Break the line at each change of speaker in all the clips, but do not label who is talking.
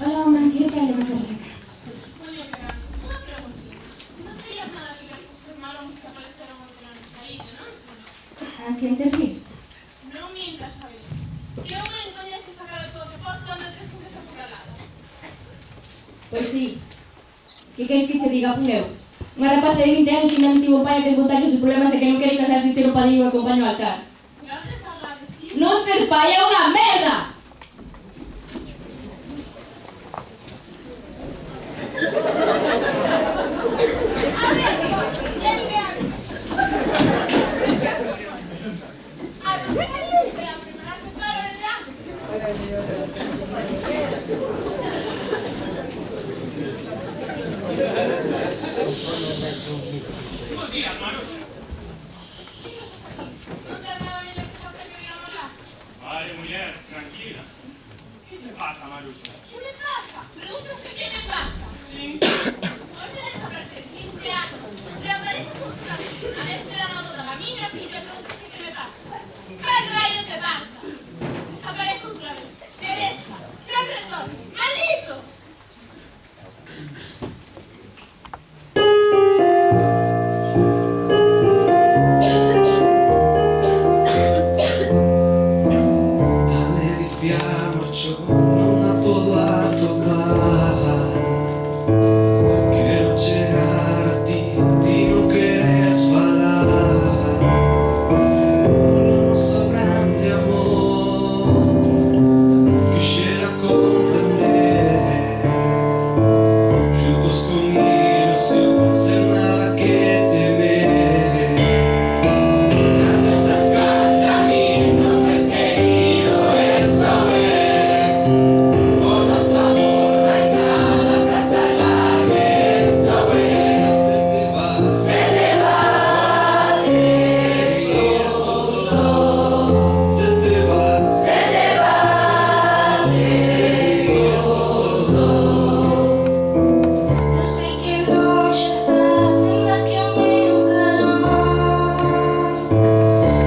Hola mamá, ¿qué tal le vas a sacar?
Pues estoy operando. Una preguntita. No tenías nada que ver con que hermano que aparecéramos en la caída, ¿no?
¿A quién te refieres?
No mientas, Abel. Que non me engañas que sacar todo que posso donde te sientes acorralada.
Pois sí. Que queres que che diga, fun eu? Unha rapaza de 20 anos que ainda non tivo un pai a que contarlle os problemas e que non quere casar sin ter un padriño que acompaño ao altar.
Será desagradable, tío.
Non ter pai é unha merda!
Buenos días, Maruxa.
Non te daba bien que toque que ir a morar.
Vale, mujer, tranquila. ¿Qué se pasa, Maruxa?
¿Qué me pasa? Preguntas que qué me pasa.
Sí.
No te desaparecer 15 anos. Reapareces con una vez que era la boda da miña filla, preguntas que qué me pasa. ¿Qué rayo te pasa? Desaparece outra vez. Teresa, que retornes. ¡Maldito!
Non ha potuto trovare che chegar a ti non quieres falar. Uno sabrán de amor quisiera comprender juntos con ilusión sin nada que temer. Cuando estás caminando no es querido, eso es. Por los amor no hay nada para salvarme, eso es. Se te va, se te va, seguir estos ojos. Se te va, seguir estos ojos.
Eu sei que longe estás, ainda que o meu carão.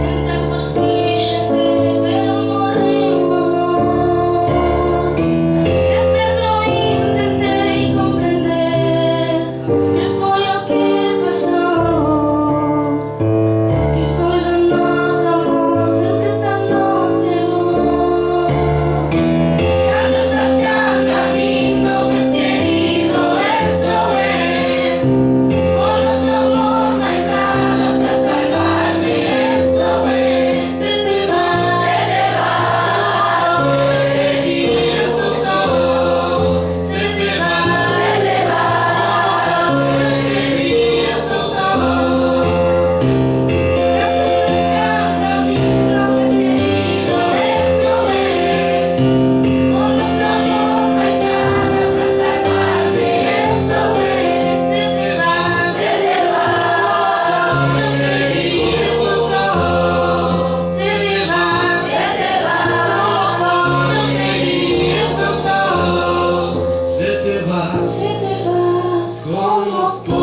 Em tempos que já te pero morreu o amor. Eu perdoei, tentei compreender que foi o que passou. Que foi do nosso amor sempre tão novo. Cuando estás caminando no es querido, eso es. Por los amor no hay nada para salvarme, eso es. Se te va,
Seguir estos ojos. Se te va, seguir estos ojos.
cuando estás caminando no es querido, eso es. Por los amor no hay nada para salvarme, eso es. Se te va,
Seguir estos ojos.
se te va,
Seguir estos ojos. Se te va.
se te vas,
¿Cómo